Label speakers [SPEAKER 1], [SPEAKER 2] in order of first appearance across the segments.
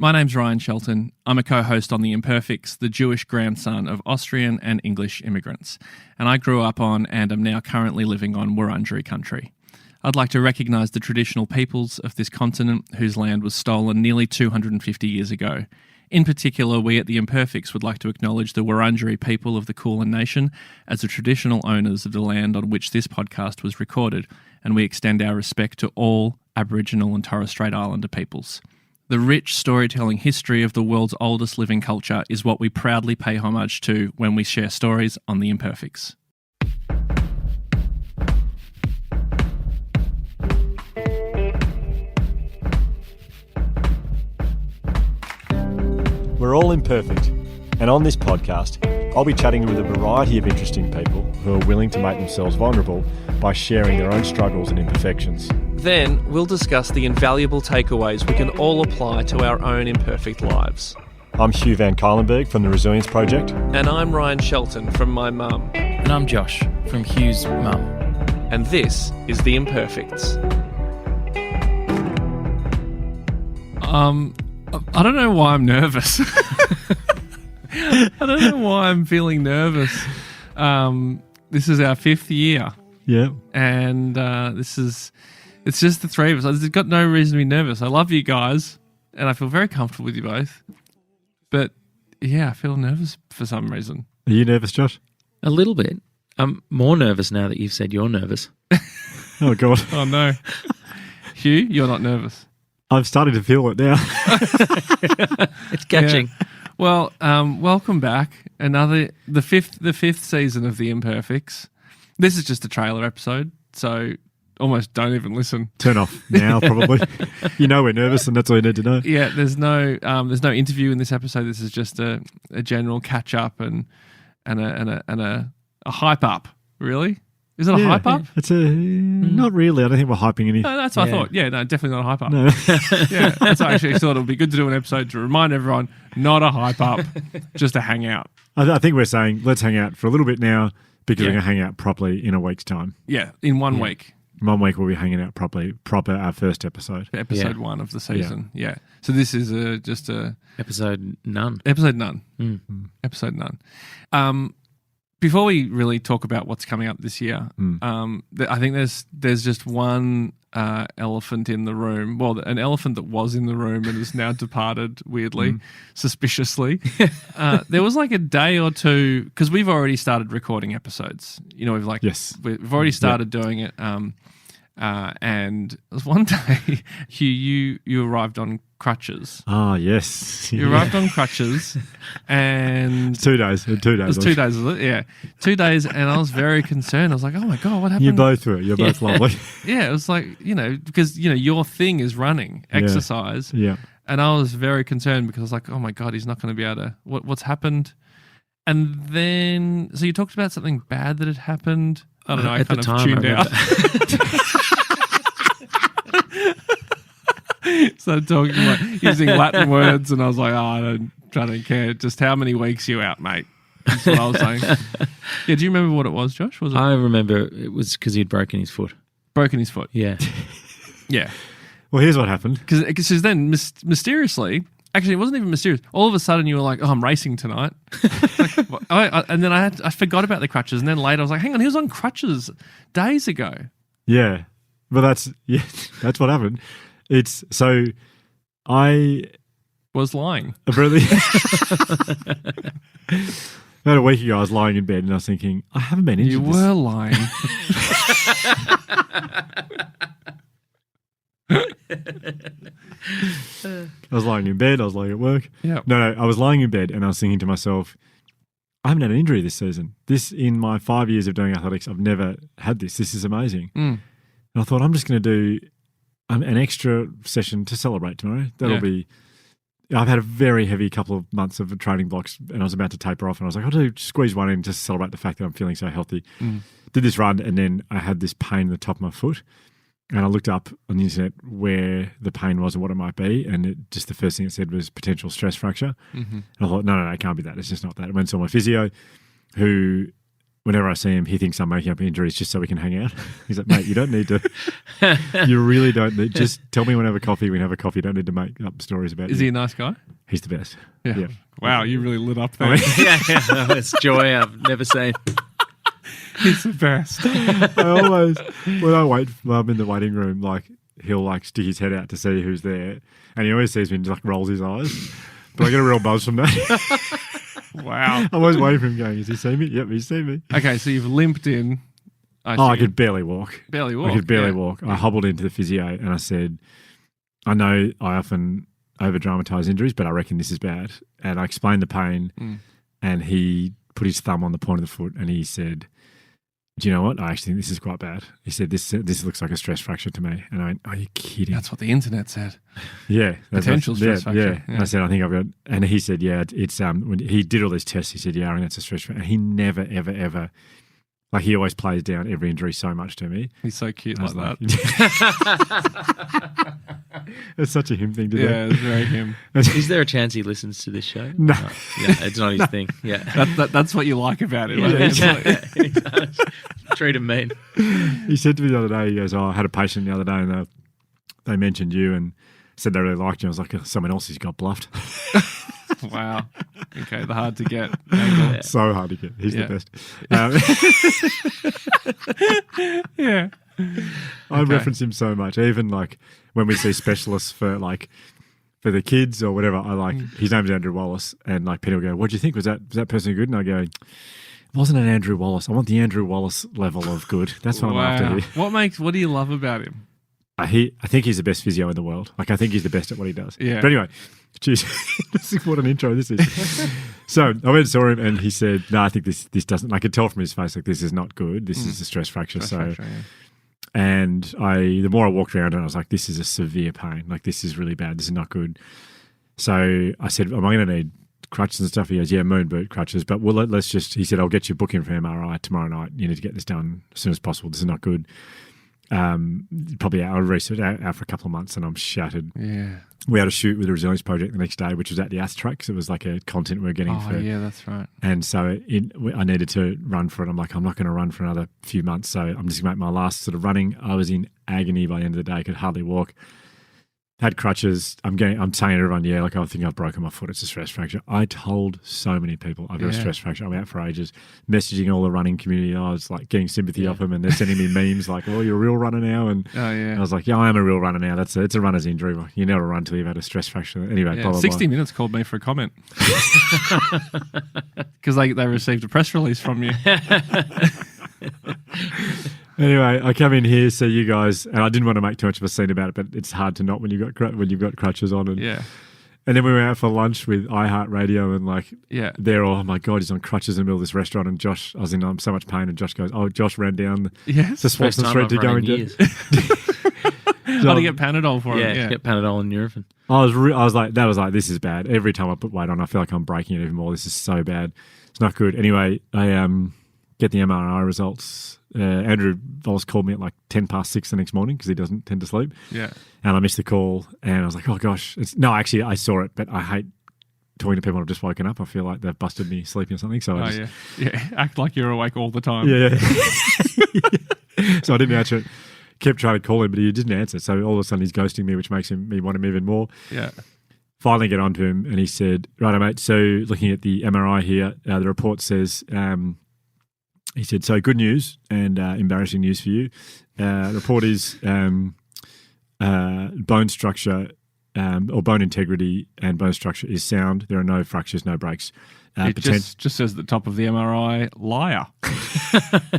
[SPEAKER 1] My name's Ryan Shelton. I'm a co-host on The Imperfects, the Jewish grandson of Austrian and English immigrants. And I grew up on and am now currently living on Wurundjeri country. I'd like to recognise the traditional peoples of this continent whose land was stolen nearly 250 years ago. In particular, we at The Imperfects would like to acknowledge the Wurundjeri people of the Kulin Nation as the traditional owners of the land on which this podcast was recorded, and we extend our respect to all Aboriginal and Torres Strait Islander peoples. The rich storytelling history of the world's oldest living culture is what we proudly pay homage to when we share stories on The Imperfects.
[SPEAKER 2] We're all imperfect, and on this podcast, I'll be chatting with a variety of interesting people who are willing to make themselves vulnerable by sharing their own struggles and imperfections.
[SPEAKER 1] Then we'll discuss the invaluable takeaways we can all apply to our own imperfect lives.
[SPEAKER 2] I'm Hugh Van Kylenberg from the Resilience Project.
[SPEAKER 1] And I'm Ryan Shelton from my mum.
[SPEAKER 3] And I'm Josh from Hugh's mum.
[SPEAKER 1] And this is The Imperfects. I don't know why I'm nervous. I don't know why I'm feeling nervous. This is our 5th year.
[SPEAKER 2] Yeah.
[SPEAKER 1] And it's just the three of us. I've got no reason to be nervous. I love you guys, and I feel very comfortable with you both. But, yeah, I feel nervous for some reason.
[SPEAKER 2] Are you nervous, Josh?
[SPEAKER 3] A little bit. I'm more nervous now that you've said you're nervous.
[SPEAKER 2] Oh, God.
[SPEAKER 1] Oh, no. Hugh, you're not nervous.
[SPEAKER 2] I'm starting to feel it now.
[SPEAKER 3] It's catching.
[SPEAKER 1] Yeah. Well, welcome back. The fifth season of The Imperfects. This is just a trailer episode, so almost don't even listen.
[SPEAKER 2] Turn off now, probably. You know we're nervous, and that's all you need to know.
[SPEAKER 1] Yeah, there's no interview in this episode. This is just a general catch up and a hype up. Really. Is it a hype up?
[SPEAKER 2] It's not really. I don't think we're hyping anything.
[SPEAKER 1] No, that's what I thought. Yeah, no, definitely not a hype up.
[SPEAKER 2] No.
[SPEAKER 1] Yeah, that's why I actually thought it would be good to do an episode to remind everyone, not a hype up, just a hangout.
[SPEAKER 2] I think we're saying let's hang out for a little bit now because we're going to hang out properly in a week's time.
[SPEAKER 1] Yeah, in 1 week.
[SPEAKER 2] 1 week we'll be hanging out proper our first episode.
[SPEAKER 1] Episode 1 of the season. Yeah. So this is just a
[SPEAKER 3] episode none.
[SPEAKER 1] Episode none. Mm. Episode none. Before we really talk about what's coming up this year, I think there's just one elephant in the room. Well, an elephant that was in the room and has now departed weirdly, suspiciously. There was like a day or two, because we've already started recording episodes. You know, we've already started doing it. And it was one day, Hugh, you arrived on crutches.
[SPEAKER 2] Oh, yes.
[SPEAKER 1] You arrived on crutches and...
[SPEAKER 2] 2 days. 2 days.
[SPEAKER 1] It was 2 days, was it? Yeah. 2 days, and I was very concerned. I was like, oh my God, what happened?
[SPEAKER 2] You both were. You're both lovely.
[SPEAKER 1] Yeah, it was like, because, your thing is running, exercise.
[SPEAKER 2] Yeah.
[SPEAKER 1] And I was very concerned because I was like, oh my God, he's not going to be able to... What's happened? And then... So you talked about something bad that had happened. I don't know, I kind of tuned out. Started talking using Latin words, and I was like, I don't care. Just how many weeks you out, mate? That's what I was saying. Yeah, do you remember what it was, Josh? Was it?
[SPEAKER 3] I remember it was because he'd broken his foot.
[SPEAKER 1] Broken his foot?
[SPEAKER 3] Yeah.
[SPEAKER 1] Yeah.
[SPEAKER 2] Well, here's what happened.
[SPEAKER 1] Because then, mysteriously, actually, it wasn't even mysterious. All of a sudden, you were like, oh, I'm racing tonight. And then I forgot about the crutches, and then later I was like, hang on, he was on crutches days ago.
[SPEAKER 2] Yeah. But that's what happened. It's so I
[SPEAKER 1] was lying.
[SPEAKER 2] About a week ago, I was lying in bed and I was thinking, I haven't been injured.
[SPEAKER 1] You were lying.
[SPEAKER 2] I was lying in bed. I was lying at work.
[SPEAKER 1] Yeah.
[SPEAKER 2] No, I was lying in bed and I was thinking to myself, I haven't had an injury this season. In my 5 years of doing athletics, I've never had this. This is amazing. And I thought, I'm just going to do an extra session to celebrate tomorrow. That'll be... I've had a very heavy couple of months of training blocks and I was about to taper off and I was like, I'll squeeze one in just to celebrate the fact that I'm feeling so healthy. Did this run and then I had this pain in the top of my foot and I looked up on the internet where the pain was and what it might be, and the first thing it said was potential stress fracture. And I thought, no, it can't be that. It's just not that. I went and saw my physio who whenever I see him, he thinks I'm making up injuries just so we can hang out. He's like, mate, you don't need to. You really don't need. Just tell me when I have a coffee. We can have a coffee. You don't need to make up stories about.
[SPEAKER 1] Is he a nice guy?
[SPEAKER 2] He's the best.
[SPEAKER 1] Yeah. Wow, you really lit up there.
[SPEAKER 2] I mean,
[SPEAKER 3] That's joy I've never seen.
[SPEAKER 1] He's the best.
[SPEAKER 2] I always, when I'm in the waiting room, like he'll like stick his head out to see who's there, and he always sees me and just like rolls his eyes. But I get a real buzz from that.
[SPEAKER 1] Wow.
[SPEAKER 2] I'm always waiting for him going, has he seen me? Yep, he's seen me.
[SPEAKER 1] Okay, so you've limped in.
[SPEAKER 2] I could barely walk.
[SPEAKER 1] Barely walk.
[SPEAKER 2] I could barely walk. I hobbled into the physio and I said, I know I often over-dramatise injuries, but I reckon this is bad. And I explained the pain and he put his thumb on the point of the foot and he said, do you know what? I actually think this is quite bad. He said, this looks like a stress fracture to me. And I went, are you kidding?
[SPEAKER 1] That's what the internet said.
[SPEAKER 2] Yeah.
[SPEAKER 1] Potential stress fracture.
[SPEAKER 2] Yeah. I said, I think I've got, and he said, yeah, it's, when he did all these tests, he said, yeah, I think that's a stress fracture. And he never, ever, ever, like he always plays down every injury so much to me.
[SPEAKER 1] He's so cute like that.
[SPEAKER 2] It's such a him thing to do.
[SPEAKER 1] Yeah, it's very him.
[SPEAKER 3] Is there a chance he listens to this show?
[SPEAKER 2] No.
[SPEAKER 3] Yeah, it's not his thing. Yeah.
[SPEAKER 1] That's what you like about it.
[SPEAKER 3] Treat him mean.
[SPEAKER 2] He said to me the other day, he goes, I had a patient the other day and they mentioned you and said they really liked you. I was like, someone else who's got bluffed.
[SPEAKER 1] Wow. Okay, the hard to get.
[SPEAKER 2] So hard to get. He's the best.
[SPEAKER 1] Yeah.
[SPEAKER 2] I reference him so much. Even like when we see specialists for the kids or whatever, I like his name's Andrew Wallace, and like Peter will go, "What do you think? Was that person good?" And I go, "It wasn't an Andrew Wallace. I want the Andrew Wallace level of good. That's what I'm after here."
[SPEAKER 1] What do you love about him?
[SPEAKER 2] I think he's the best physio in the world. Like I think he's the best at what he does.
[SPEAKER 1] Yeah.
[SPEAKER 2] But anyway, geez, what an intro this is. So I went and saw him, and he said, "No, I think this doesn't." I could tell from his face, like this is not good. This is a stress fracture. And the more I walked around, and I was like, "This is a severe pain. Like this is really bad. This is not good." So I said, "Am I going to need crutches and stuff?" He goes, "Yeah, moon boot crutches." But let's just. He said, "I'll get you booking for MRI tomorrow night. You need to get this done as soon as possible. This is not good." Probably out for a couple of months, and I'm shattered.
[SPEAKER 1] Yeah.
[SPEAKER 2] We had a shoot with the Resilience Project the next day, which was at the Ath Track. So it was like a content we were getting for.
[SPEAKER 1] Yeah, that's right.
[SPEAKER 2] And so I needed to run for it. I'm like, I'm not going to run for another few months. So I'm just going to make my last sort of running. I was in agony by the end of the day. I could hardly walk. Had crutches. I'm saying to everyone, yeah, like I think I've broken my foot. It's a stress fracture. I told so many people I've got a stress fracture. I'm out for ages, messaging all the running community. I was like getting sympathy off them, and they're sending me memes like, "Oh, you're a real runner now." And I was like, "Yeah, I am a real runner now. It's a runner's injury. You never run till you've had a stress fracture." Anyway, blah, blah,
[SPEAKER 1] 60
[SPEAKER 2] blah.
[SPEAKER 1] Minutes called me for a comment because they received a press release from you.
[SPEAKER 2] Anyway, I come in here, see you guys, and I didn't want to make too much of a scene about it, but it's hard to not when you've got crutches on. And then we went out for lunch with iHeartRadio, and they're all, "Oh my God, he's on crutches in the middle of this restaurant." And Josh, I was in so much pain, and Josh goes, "Oh, Josh ran down the Swanson Street to go and get."
[SPEAKER 1] Got to get Panadol for it.
[SPEAKER 3] Yeah, get Panadol and Nurofen.
[SPEAKER 2] I was like, this is bad. Every time I put weight on, I feel like I'm breaking it even more. This is so bad. It's not good. Anyway, I get the MRI results. Andrew Wallace called me at like 6:10 the next morning because he doesn't tend to sleep.
[SPEAKER 1] Yeah.
[SPEAKER 2] And I missed the call, and I was like, "Oh gosh!" Actually, I saw it, but I hate talking to people who've just woken up. I feel like they've busted me sleeping or something. So
[SPEAKER 1] act like you're awake all the time.
[SPEAKER 2] Yeah. So I didn't answer it. Kept trying to call him, but he didn't answer. So all of a sudden, he's ghosting me, which makes me want him even more.
[SPEAKER 1] Yeah.
[SPEAKER 2] Finally, get onto him, and he said, "Right, mate. So looking at the MRI here, the report says." He said, "So good news and embarrassing news for you. Report is bone structure or bone integrity and bone structure is sound. There are no fractures, no breaks.
[SPEAKER 1] It just says at the top of the MRI, liar.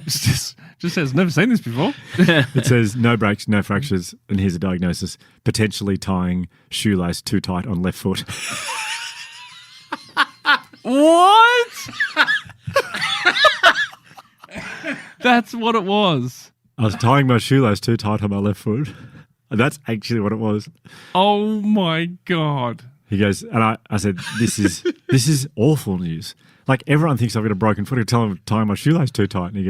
[SPEAKER 1] just says, never seen this before.
[SPEAKER 2] It says no breaks, no fractures, and here's a diagnosis: potentially tying shoelace too tight on left foot."
[SPEAKER 1] What? That's what it was.
[SPEAKER 2] I was tying my shoelace too tight on my left foot. And that's actually what it was.
[SPEAKER 1] Oh my God.
[SPEAKER 2] He goes, and I said, this is awful news. Like everyone thinks I've got a broken foot. I tell him I'm tying my shoelace too tight. And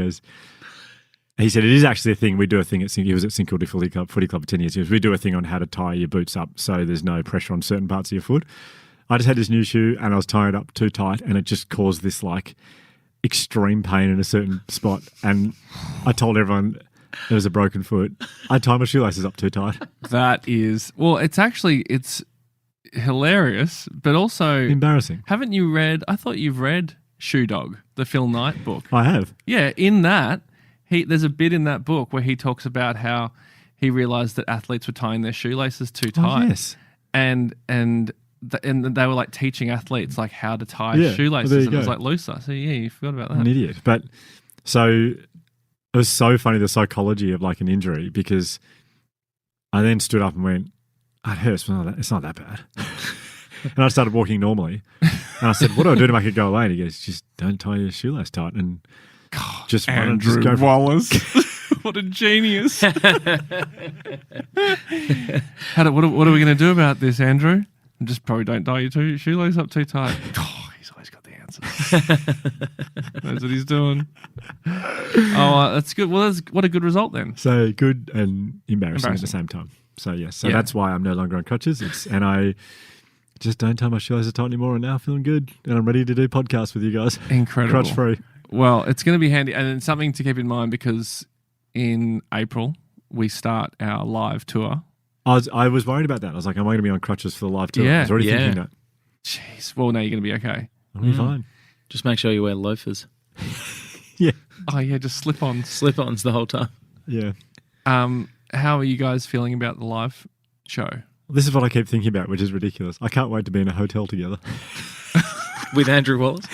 [SPEAKER 2] he said, it is actually a thing. We do a thing he was at St Kilda Footy Club for 10 years. We do a thing on how to tie your boots up so there's no pressure on certain parts of your foot. I just had this new shoe and I was tying it up too tight, and it just caused this like extreme pain in a certain spot, and I told everyone there was a broken foot. I tied my shoelaces up too tight.
[SPEAKER 1] That is, well, it's hilarious, but also
[SPEAKER 2] Embarrassing.
[SPEAKER 1] Haven't you read? I thought you've read Shoe Dog, the Phil Knight book.
[SPEAKER 2] I have.
[SPEAKER 1] Yeah, in that there's a bit in that book where he talks about how he realized that athletes were tying their shoelaces too tight.
[SPEAKER 2] Oh, yes.
[SPEAKER 1] And they were like teaching athletes like how to tie
[SPEAKER 2] Yeah,
[SPEAKER 1] shoelaces,
[SPEAKER 2] well, there you
[SPEAKER 1] and it was
[SPEAKER 2] go.
[SPEAKER 1] like looser. So yeah, you forgot about that.
[SPEAKER 2] I'm an idiot. But so it was so funny, the psychology of like an injury, because I then stood up and went, it hurts. It's not that bad. And I started walking normally. And I said, what do I do to make it go away? And he goes, just don't tie your shoelace tight. And just
[SPEAKER 1] Andrew
[SPEAKER 2] go for
[SPEAKER 1] Wallace. What a genius. What are we going to do about this, Andrew? Just probably don't tie your shoelace up too tight. Oh, he's always got the answers. Knows what he's doing. Oh, that's good. Well, what a good result then.
[SPEAKER 2] So good and embarrassing at the same time. So yes, so that's why I'm no longer on crutches. And I just don't tie my shoelaces tight anymore, and now I'm feeling good, and I'm ready to do podcasts with you guys.
[SPEAKER 1] Incredible.
[SPEAKER 2] Crutch free.
[SPEAKER 1] Well, it's going to be handy, and it's something to keep in mind because in April we start our live tour.
[SPEAKER 2] I was worried about that. I was like, am I going to be on crutches for the live tour?
[SPEAKER 1] Yeah,
[SPEAKER 2] I was already thinking that.
[SPEAKER 1] Jeez. Well, now you're going to be okay.
[SPEAKER 2] I'll be fine.
[SPEAKER 3] Just make sure you wear loafers.
[SPEAKER 2] Yeah.
[SPEAKER 1] Oh yeah, just slip-ons.
[SPEAKER 3] Slip-ons the whole time.
[SPEAKER 2] Yeah.
[SPEAKER 1] How are you guys feeling about the live show?
[SPEAKER 2] This is what I keep thinking about, which is ridiculous. I can't wait to be in a hotel together.
[SPEAKER 3] With Andrew Wallace?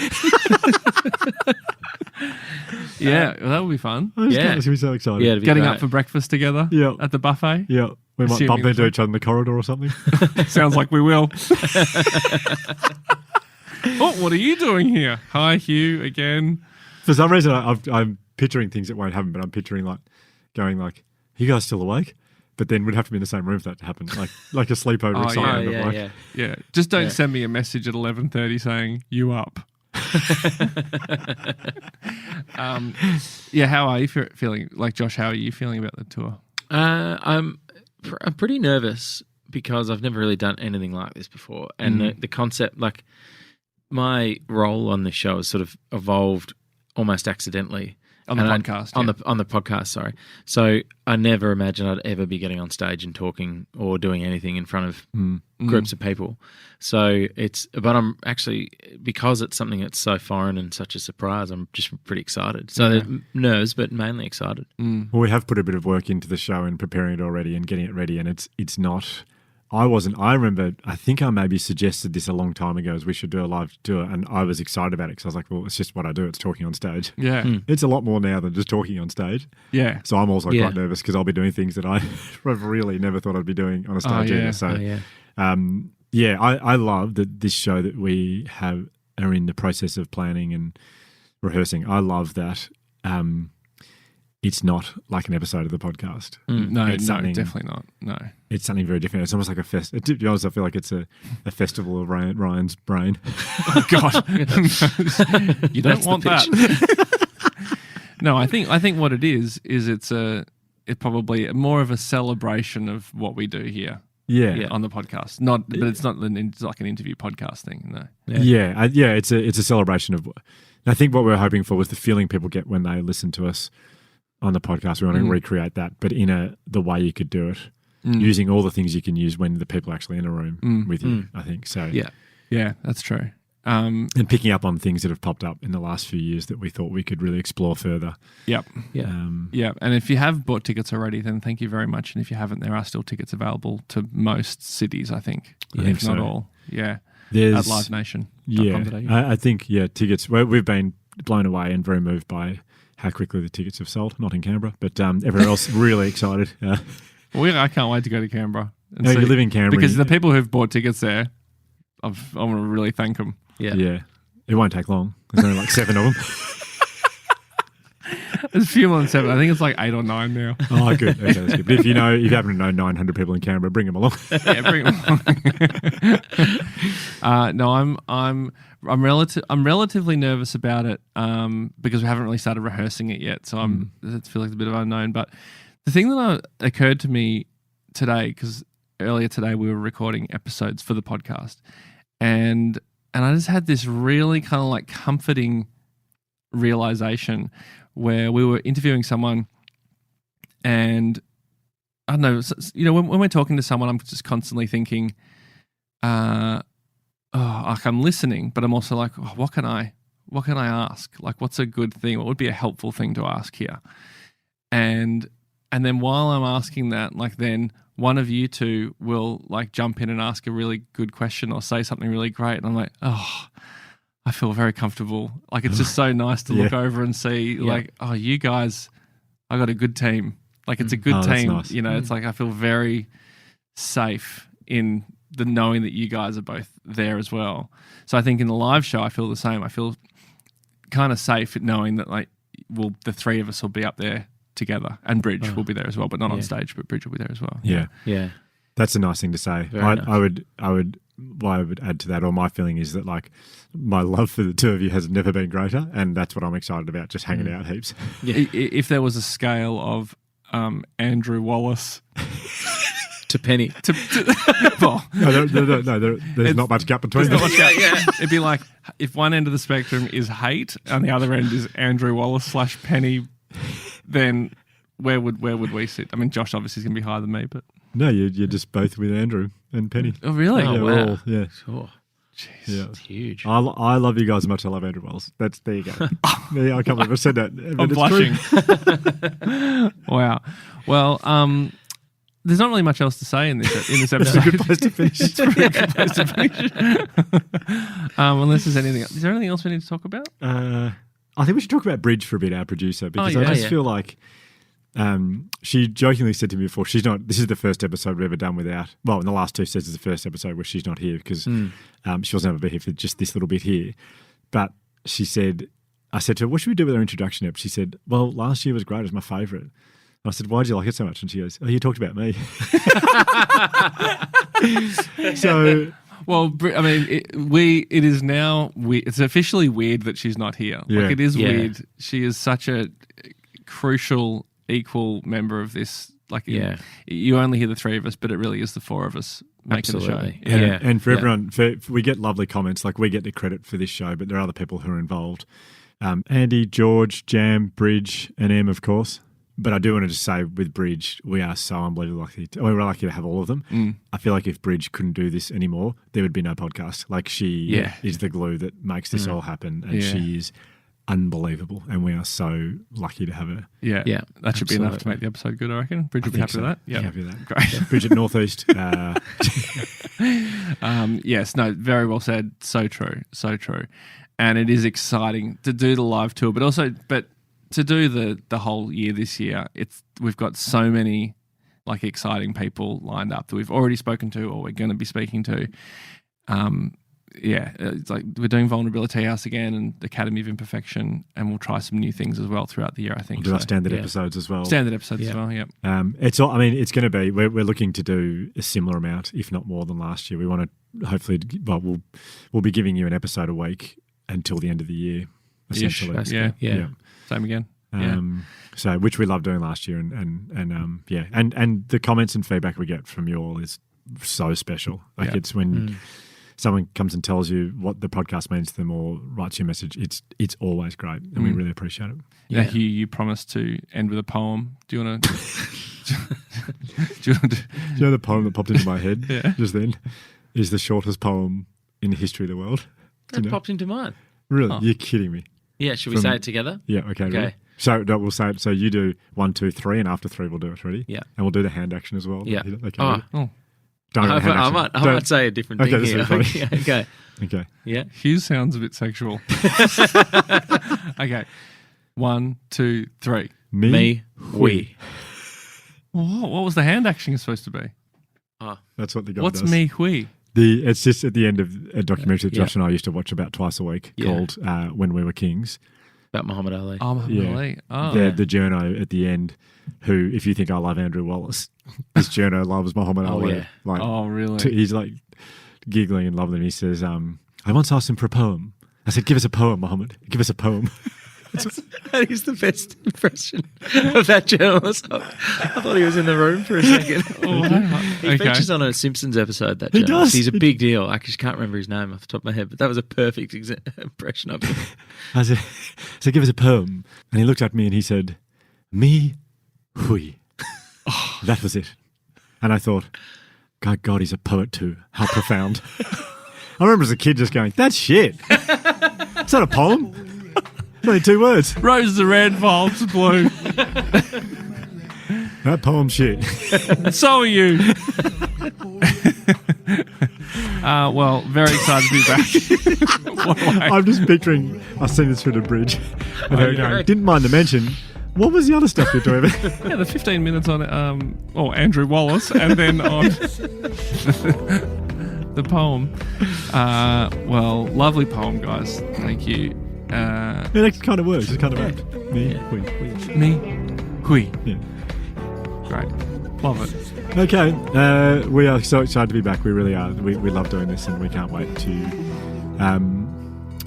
[SPEAKER 1] Yeah, well, that would be fun.
[SPEAKER 2] It's going to be so exciting.
[SPEAKER 3] Yeah, it'd be
[SPEAKER 1] Getting
[SPEAKER 3] great.
[SPEAKER 1] up for breakfast together at the buffet.
[SPEAKER 2] Yeah. We might
[SPEAKER 1] Assuming
[SPEAKER 2] bump into
[SPEAKER 1] that's
[SPEAKER 2] each other in the corridor or something.
[SPEAKER 1] Sounds like we will. Oh, what are you doing here? Hi, Hugh, again.
[SPEAKER 2] For some reason, I'm picturing things that won't happen, but I'm picturing like going like, are you guys still awake? But then we'd have to be in the same room for that to happen, like a sleepover
[SPEAKER 1] Oh,
[SPEAKER 2] excitement.
[SPEAKER 3] yeah,
[SPEAKER 2] of like,
[SPEAKER 3] yeah.
[SPEAKER 1] Yeah, just don't send me a message at 11:30 saying you up. How are you feeling? Like Josh, how are you feeling about the tour?
[SPEAKER 3] I'm pretty nervous because I've never really done anything like this before, and the concept, like my role on this show, has sort of evolved almost accidentally.
[SPEAKER 1] On the podcast.
[SPEAKER 3] On the podcast, sorry. So I never imagined I'd ever be getting on stage and talking or doing anything in front of groups of people. So but I'm actually, because it's something that's so foreign and such a surprise, I'm just pretty excited. So there's nerves, but mainly excited.
[SPEAKER 2] Well, we have put a bit of work into the show and preparing it already and getting it ready, and it's not. I remember, I think I maybe suggested this a long time ago, as we should do a live tour, and I was excited about it because I was like, well, it's just what I do. It's talking on stage.
[SPEAKER 1] Yeah.
[SPEAKER 2] It's a lot more now than just talking on stage.
[SPEAKER 1] Yeah.
[SPEAKER 2] So I'm also quite nervous because I'll be doing things that I really never thought I'd be doing on a stage either. So, I love that this show that we are in the process of planning and rehearsing. I love that it's not like an episode of the podcast.
[SPEAKER 1] No, definitely not. No.
[SPEAKER 2] It's something very different. It's almost like to be honest, I feel like it's a festival of Ryan's brain.
[SPEAKER 1] Oh God, you don't want that. No, I think what it is it's probably more of a celebration of what we do here.
[SPEAKER 2] Yeah.
[SPEAKER 1] On the podcast. But it's not like an interview podcast thing. No.
[SPEAKER 2] It's a celebration of. I think what we're hoping for was the feeling people get when they listen to us on the podcast. We want to recreate that, but in the way you could do it, using all the things you can use when the people are actually in a room with you, I think. So
[SPEAKER 1] yeah, that's true.
[SPEAKER 2] And picking up on things that have popped up in the last few years that we thought we could really explore further.
[SPEAKER 1] Yep. Yeah. And if you have bought tickets already, then thank you very much. And if you haven't, there are still tickets available to most cities, I think. If not all. Yeah. At Live Nation.
[SPEAKER 2] Yeah. I think, tickets. Well, we've been blown away and very moved by how quickly the tickets have sold. Not in Canberra, but everyone else really excited.
[SPEAKER 1] I can't wait to go to Canberra.
[SPEAKER 2] You live in Canberra.
[SPEAKER 1] Because the people who've bought tickets there, I want to really thank them.
[SPEAKER 2] Yeah. It won't take long. There's only like 7 of them.
[SPEAKER 1] There's a few more than 7. I think it's like 8 or 9 now.
[SPEAKER 2] Oh, good. Okay, that's good. But if you happen to know 900 people in Canberra, bring them along.
[SPEAKER 1] Yeah, bring them along. No, I'm relatively nervous about it because we haven't really started rehearsing it yet. So it feels like a bit of unknown. But the thing that occurred to me today, because earlier today we were recording episodes for the podcast, and I just had this really kind of like comforting realization where we were interviewing someone, and I don't know, when we're talking to someone, I'm just constantly thinking, like I'm listening, but I'm also like, what can I ask? Like, what's a good thing? What would be a helpful thing to ask here? And then while I'm asking that, like then one of you two will like jump in and ask a really good question or say something really great. And I'm like, I feel very comfortable. Like it's just so nice to look over and see like, you guys, I got a good team. Like it's a good team.
[SPEAKER 2] Nice.
[SPEAKER 1] It's like I feel very safe in the knowing that you guys are both there as well. So I think in the live show, I feel the same. I feel kind of safe knowing that like, the three of us will be up there together, and Bridge will be there as well, but not on stage, but Bridge will be there as well.
[SPEAKER 2] Yeah. That's a nice thing to say.
[SPEAKER 3] Nice.
[SPEAKER 2] I would add to that, or my feeling is that like my love for the two of you has never been greater, and that's what I'm excited about, just hanging out heaps.
[SPEAKER 1] Yeah. If there was a scale of Andrew Wallace
[SPEAKER 3] to Penny,
[SPEAKER 2] well, no, there's not much gap between them.
[SPEAKER 1] It'd be like if one end of the spectrum is hate and the other end is Andrew Wallace / Penny, then where would we sit? I mean, Josh obviously is going to be higher than me, but
[SPEAKER 2] no, you're just both with Andrew and Penny.
[SPEAKER 1] Oh, really?
[SPEAKER 3] Oh,
[SPEAKER 2] wow.
[SPEAKER 3] Sure.
[SPEAKER 1] Jeez,
[SPEAKER 2] yeah.
[SPEAKER 3] It's huge.
[SPEAKER 2] I love you guys as much as I love Andrew Wallace. There you go. I can't believe I said that.
[SPEAKER 1] I'm blushing. Wow. Well, there's not really much else to say in this episode.
[SPEAKER 2] It's a good place to finish.
[SPEAKER 1] It's a really good place to finish. Unless there's anything else. Is there anything else we need to talk about?
[SPEAKER 2] I think we should talk about Bridge for a bit, our producer, because I just feel like she jokingly said to me before, this is the first episode we've ever done without, well, in the last two sets is the first episode where she's not here because she wasn't able to be here for just this little bit here. But she said, I said to her, what should we do with our introduction episode? She said, well, last year was great. It was my favourite. I said, why did you like it so much? And she goes, oh, you talked about me. So...
[SPEAKER 1] Well, I mean, it is now. It's officially weird that she's not here.
[SPEAKER 2] Yeah.
[SPEAKER 1] Like it is weird. She is such a crucial, equal member of this. Like, you only hear the three of us, but it really is the four of us making
[SPEAKER 3] Absolutely.
[SPEAKER 1] the show.
[SPEAKER 3] Yeah.
[SPEAKER 2] And for everyone, we get lovely comments. Like we get the credit for this show, but there are other people who are involved. Andy, George, Jam, Bridge, and Em, of course. But I do want to just say with Bridge, we are so unbelievably lucky. We're lucky to have all of them. I feel like if Bridge couldn't do this anymore, there would be no podcast. Like she is the glue that makes this all happen, and she is unbelievable. And we are so lucky to have her.
[SPEAKER 1] Yeah. That should be enough to make the episode good, I reckon. Bridge would be happy with that.
[SPEAKER 2] Yeah, happy with that.
[SPEAKER 1] Great.
[SPEAKER 2] Yeah. Bridge at Northeast.
[SPEAKER 1] Yes, no, very well said. So true. So true. And it is exciting to do the live tour, but to do the whole year this year, we've got so many like exciting people lined up that we've already spoken to or we're going to be speaking to. It's like we're doing Vulnerability House again and the Academy of Imperfection, and we'll try some new things as well throughout the year, I think.
[SPEAKER 2] We'll do our standard episodes as well.
[SPEAKER 1] Standard episodes as well, yeah.
[SPEAKER 2] It's all. I mean, it's going to be. We're looking to do a similar amount, if not more than last year. We want to hopefully. Well, we'll be giving you an episode a week until the end of the year, essentially.
[SPEAKER 1] Yeah. Same again.
[SPEAKER 2] So, which we loved doing last year, and the comments and feedback we get from you all is so special. Like it's when someone comes and tells you what the podcast means to them or writes you a message. It's always great, and we really appreciate it.
[SPEAKER 1] Yeah, Hugh, you promised to end with a poem. Do you want to?
[SPEAKER 2] Do you know the poem that popped into my head just then is the shortest poem in the history of the world?
[SPEAKER 3] That popped into mine.
[SPEAKER 2] Really? You're kidding me.
[SPEAKER 3] Yeah, should we say it together?
[SPEAKER 2] Yeah, okay. Ready? So we'll say it. So you do 1, 2, 3, and after 3 we'll do it. Ready?
[SPEAKER 3] Yeah.
[SPEAKER 2] And we'll do the hand action as well.
[SPEAKER 3] Yeah.
[SPEAKER 2] Okay.
[SPEAKER 3] I might say a different thing here. Okay.
[SPEAKER 2] Okay.
[SPEAKER 3] Yeah.
[SPEAKER 1] Hugh sounds a bit sexual. Okay. 1, 2, 3.
[SPEAKER 3] Me, we.
[SPEAKER 1] What was the hand action supposed to be?
[SPEAKER 2] That's what the guy
[SPEAKER 1] What's
[SPEAKER 2] does.
[SPEAKER 1] me, we?
[SPEAKER 2] It's just at the end of a documentary that Josh and I used to watch about twice a week called When We Were Kings.
[SPEAKER 3] About Muhammad Ali.
[SPEAKER 1] Oh, Muhammad Ali. Oh.
[SPEAKER 2] The journo at the end, who, if you think I love Andrew Wallace, this journo loves Muhammad Ali.
[SPEAKER 3] Yeah.
[SPEAKER 2] Like,
[SPEAKER 1] really?
[SPEAKER 2] He's like giggling and loving him. He says, I once asked him for a poem. I said, give us a poem, Muhammad. Give us a poem.
[SPEAKER 3] That is the best impression of that journalist. I thought he was in the room for a second. He features on a Simpsons episode, that
[SPEAKER 2] He
[SPEAKER 3] journalist.
[SPEAKER 2] does.
[SPEAKER 3] He's a big deal. I just can't remember his name off the top of my head, but that was a perfect impression of him.
[SPEAKER 2] I said, so give us a poem. And he looked at me and he said, me, hui. That was it. And I thought, God, he's a poet too. How profound. I remember as a kid just going, that's shit. Is that a poem? It's only 2 words.
[SPEAKER 1] Roses are red, violets are blue.
[SPEAKER 2] That poem's shit.
[SPEAKER 1] So are you. Well, very excited to be back. What a way.
[SPEAKER 2] I'm just picturing us seeing this through the bridge. And her going, didn't mind to mention, what was the other stuff you're doing?
[SPEAKER 1] Yeah, the 15 minutes on Andrew Wallace, and then on the poem. Well, lovely poem, guys. Thank you.
[SPEAKER 2] It kind of works. It kind of worked. Me, hui.
[SPEAKER 1] Me, hui.
[SPEAKER 2] Yeah.
[SPEAKER 1] Great. Love it.
[SPEAKER 2] Okay, we are so excited to be back. We really are. We love doing this, and we can't wait to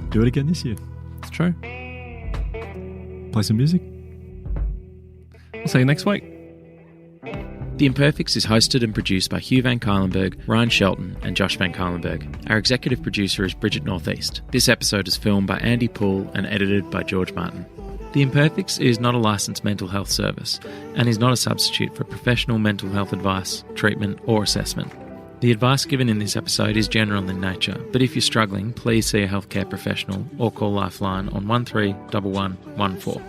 [SPEAKER 2] do it again this year.
[SPEAKER 1] It's true.
[SPEAKER 2] Play some music.
[SPEAKER 1] I'll see you next week.
[SPEAKER 3] The Imperfects is hosted and produced by Hugh Van Cuylenberg, Ryan Shelton, and Josh Van Cuylenberg. Our executive producer is Bridget Northeast. This episode is filmed by Andy Poole and edited by George Martin. The Imperfects is not a licensed mental health service and is not a substitute for professional mental health advice, treatment, or assessment. The advice given in this episode is general in nature, but if you're struggling, please see a healthcare professional or call Lifeline on 131114.